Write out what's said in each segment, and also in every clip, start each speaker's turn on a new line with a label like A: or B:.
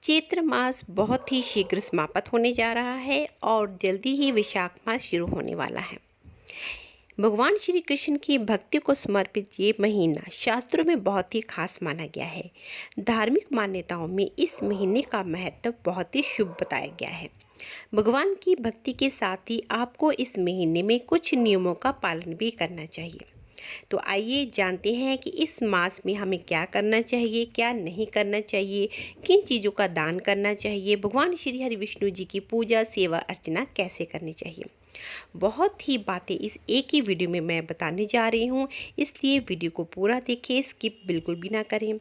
A: चैत्र मास बहुत ही शीघ्र समाप्त होने जा रहा है और जल्दी ही वैशाख मास शुरू होने वाला है। भगवान श्री कृष्ण की भक्ति को समर्पित ये महीना शास्त्रों में बहुत ही खास माना गया है। धार्मिक मान्यताओं में इस महीने का महत्व बहुत ही शुभ बताया गया है। भगवान की भक्ति के साथ ही आपको इस महीने में कुछ नियमों का पालन भी करना चाहिए। तो आइए जानते हैं कि इस मास में हमें क्या करना चाहिए, क्या नहीं करना चाहिए, किन चीज़ों का दान करना चाहिए, भगवान श्री हरि विष्णु जी की पूजा सेवा अर्चना कैसे करनी चाहिए। बहुत ही बातें इस एक ही वीडियो में मैं बताने जा रही हूँ, इसलिए वीडियो को पूरा देखें, स्किप बिल्कुल भी ना करें,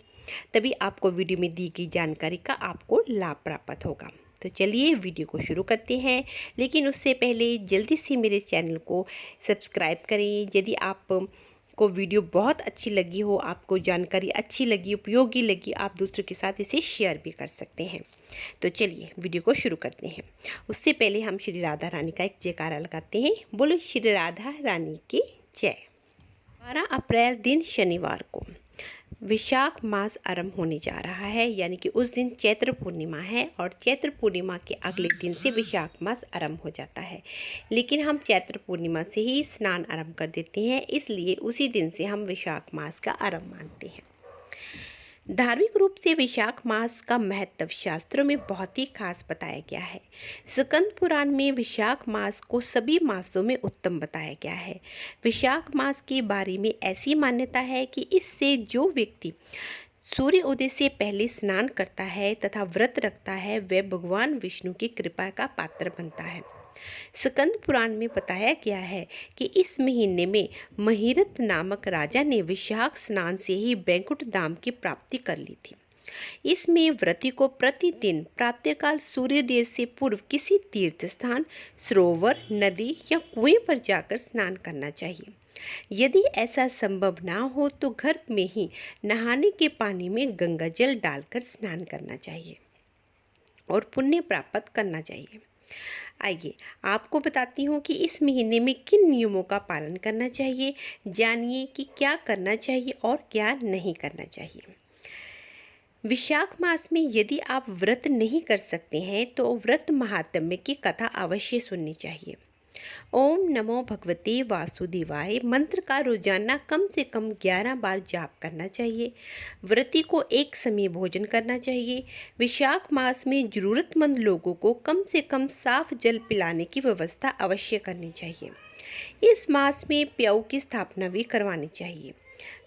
A: तभी आपको वीडियो में दी गई जानकारी का आपको लाभ प्राप्त होगा। तो चलिए वीडियो को शुरू करते हैं, लेकिन उससे पहले जल्दी से मेरे चैनल को सब्सक्राइब करें। यदि आप को वीडियो बहुत अच्छी लगी हो, आपको जानकारी अच्छी लगी, उपयोगी लगी, आप दूसरों के साथ इसे शेयर भी कर सकते हैं। तो चलिए वीडियो को शुरू करते हैं। उससे पहले हम श्री राधा रानी का एक जयकारा लगाते हैं। बोलो श्री राधा रानी की जय। 12 अप्रैल दिन शनिवार को विशाख मास आरंभ होने जा रहा है, यानी कि उस दिन चैत्र पूर्णिमा है और चैत्र पूर्णिमा के अगले दिन से विशाख मास आरंभ हो जाता है। लेकिन हम चैत्र पूर्णिमा से ही स्नान आरंभ कर देते हैं, इसलिए उसी दिन से हम विशाख मास का आरंभ मानते हैं। धार्मिक रूप से विशाख मास का महत्व शास्त्रों में बहुत ही खास बताया गया है। स्कंद पुराण में विशाख मास को सभी मासों में उत्तम बताया गया है। विशाख मास के बारे में ऐसी मान्यता है कि इससे जो व्यक्ति सूर्य उदय से पहले स्नान करता है तथा व्रत रखता है, वह भगवान विष्णु की कृपा का पात्र बनता है। स्कंद पुराण में बताया गया है कि इस महीने में महिरथ नामक राजा ने विशाख स्नान से ही बैकुंठ धाम की प्राप्ति कर ली थी। इसमें व्रती को प्रतिदिन प्रातःकाल सूर्योदय से पूर्व किसी तीर्थ स्थान, सरोवर, नदी या कुएं पर जाकर स्नान करना चाहिए। यदि ऐसा संभव ना हो तो घर में ही नहाने के पानी में गंगा जल डालकर स्नान करना चाहिए और पुण्य प्राप्त करना चाहिए। आइए आपको बताती हूँ कि इस महीने में किन नियमों का पालन करना चाहिए। जानिए कि क्या करना चाहिए और क्या नहीं करना चाहिए। विशाख मास में यदि आप व्रत नहीं कर सकते हैं तो व्रत महात्म्य की कथा अवश्य सुननी चाहिए। ओम नमो भगवते वासुदेवाय मंत्र का रोजाना कम से कम 11 बार जाप करना चाहिए। व्रती को एक समय भोजन करना चाहिए। विशाख मास में जरूरतमंद लोगों को कम से कम साफ जल पिलाने की व्यवस्था अवश्य करनी चाहिए। इस मास में प्याऊ की स्थापना भी करवानी चाहिए।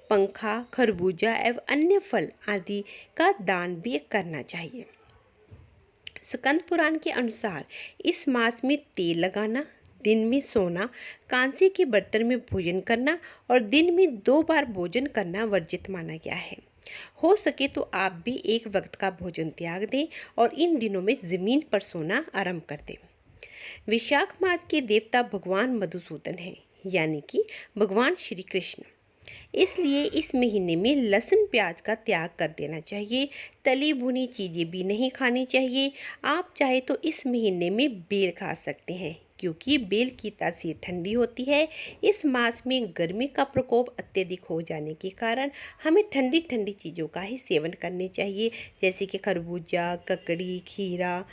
A: पंखा, खरबूजा एवं अन्य फल आदि का दान भी करना चाहिए। स्कंद पुराण के अनुसार इस मास में तेल लगाना, दिन में सोना, कांसे के बर्तन में भोजन करना और दिन में 2 बार भोजन करना वर्जित माना गया है। हो सके तो आप भी एक वक्त का भोजन त्याग दें और इन दिनों में जमीन पर सोना आरंभ कर दें। विशाख मास के देवता भगवान मधुसूदन हैं, यानी कि भगवान श्री कृष्ण। इसलिए इस महीने में लहसुन प्याज का त्याग कर देना चाहिए। तली भुनी चीज़ें भी नहीं खानी चाहिए। आप चाहे तो इस महीने में बेल खा सकते हैं, क्योंकि बेल की तासीर ठंडी होती है। इस मास में गर्मी का प्रकोप अत्यधिक हो जाने के कारण हमें ठंडी ठंडी चीज़ों का ही सेवन करने चाहिए, जैसे कि खरबूजा, ककड़ी, खीरा,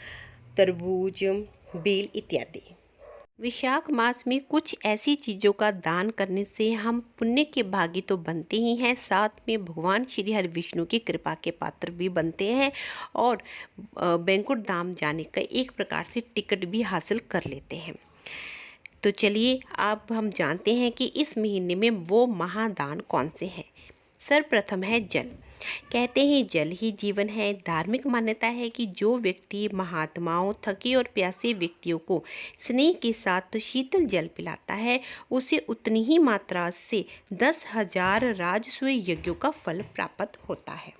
A: तरबूज, बेल इत्यादि। विशाख मास में कुछ ऐसी चीज़ों का दान करने से हम पुण्य के भागी तो बनते ही हैं, साथ में भगवान श्री हरि विष्णु की कृपा के पात्र भी बनते हैं और बैकुंठ धाम जाने का एक प्रकार से टिकट भी हासिल कर लेते हैं। तो चलिए अब हम जानते हैं कि इस महीने में वो महादान कौन से हैं। सर्वप्रथम है जल। कहते हैं जल ही जीवन है। धार्मिक मान्यता है कि जो व्यक्ति महात्माओं, थके और प्यासे व्यक्तियों को स्नेह के साथ शीतल जल पिलाता है, उसे उतनी ही मात्रा से 10,000 राजसूय यज्ञों का फल प्राप्त होता है।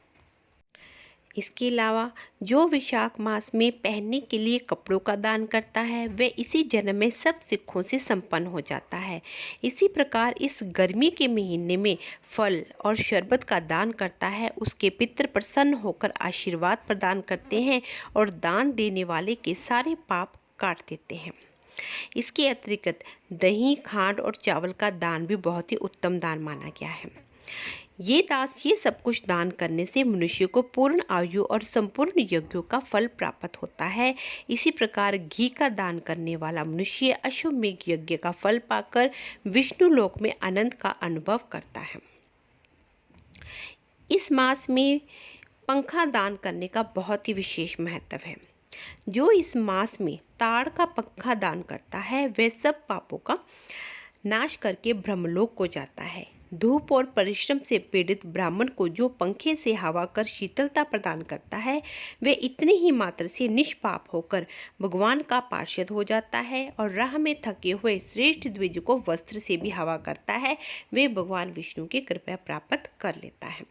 A: इसके अलावा जो विशाख मास में पहनने के लिए कपड़ों का दान करता है, वह इसी जन्म में सब सुखों से संपन्न हो जाता है। इसी प्रकार इस गर्मी के महीने में फल और शरबत का दान करता है, उसके पितृ प्रसन्न होकर आशीर्वाद प्रदान करते हैं और दान देने वाले के सारे पाप काट देते हैं। इसके अतिरिक्त दही, खांड और चावल का दान भी बहुत ही उत्तम दान माना गया है। ये दास ये सब कुछ दान करने से मनुष्य को पूर्ण आयु और संपूर्ण यज्ञों का फल प्राप्त होता है। इसी प्रकार घी का दान करने वाला मनुष्य अश्वमेघ यज्ञ का फल पाकर विष्णु लोक में आनंद का अनुभव करता है। इस मास में पंखा दान करने का बहुत ही विशेष महत्व है। जो इस मास में ताड़ का पंखा दान करता है वह सब पापों का नाश करके ब्रह्मलोक को जाता है। धूप और परिश्रम से पीड़ित ब्राह्मण को जो पंखे से हवा कर शीतलता प्रदान करता है वे इतने ही मात्र से निष्पाप होकर भगवान का पार्षद हो जाता है। और राह में थके हुए श्रेष्ठ द्विज को वस्त्र से भी हवा करता है वे भगवान विष्णु की कृपा प्राप्त कर लेता है।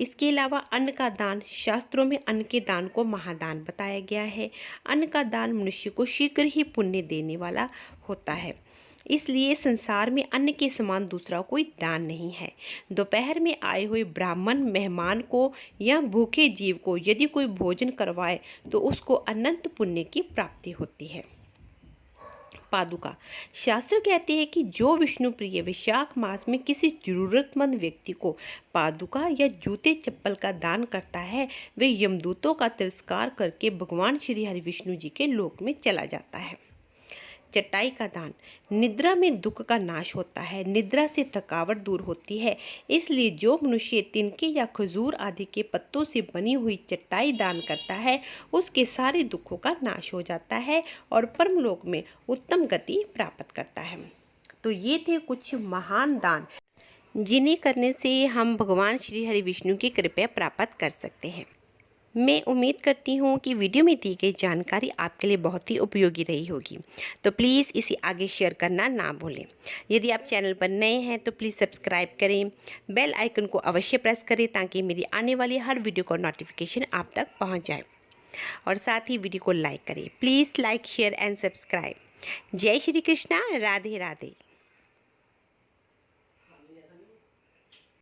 A: इसके अलावा अन्न का दान, शास्त्रों में अन्न के दान को महादान बताया गया है। अन्न का दान मनुष्य को शीघ्र ही पुण्य देने वाला होता है, इसलिए संसार में अन्न के समान दूसरा कोई दान नहीं है। दोपहर में आए हुए ब्राह्मण मेहमान को या भूखे जीव को यदि कोई भोजन करवाए तो उसको अनंत पुण्य की प्राप्ति होती है। पादुका, शास्त्र कहते हैं कि जो विष्णु प्रिय विशाख मास में किसी जरूरतमंद व्यक्ति को पादुका या जूते चप्पल का दान करता है वे यमदूतों का तिरस्कार करके भगवान श्री हरि विष्णु जी के लोक में चला जाता है। चटाई का दान, निद्रा में दुख का नाश होता है, निद्रा से थकावट दूर होती है, इसलिए जो मनुष्य तिनके या खजूर आदि के पत्तों से बनी हुई चटाई दान करता है उसके सारे दुखों का नाश हो जाता है और परमलोक में उत्तम गति प्राप्त करता है। तो ये थे कुछ महान दान जिन्हें करने से हम भगवान श्री हरि विष्णु की कृपा प्राप्त कर सकते हैं। मैं उम्मीद करती हूँ कि वीडियो में दी गई जानकारी आपके लिए बहुत ही उपयोगी रही होगी, तो प्लीज़ इसे आगे शेयर करना ना भूलें। यदि आप चैनल पर नए हैं तो प्लीज़ सब्सक्राइब करें, बेल आइकन को अवश्य प्रेस करें ताकि मेरी आने वाली हर वीडियो का नोटिफिकेशन आप तक पहुँच जाए। और साथ ही वीडियो को लाइक करें। Please like, share and subscribe. जय श्री कृष्णा, राधे राधे।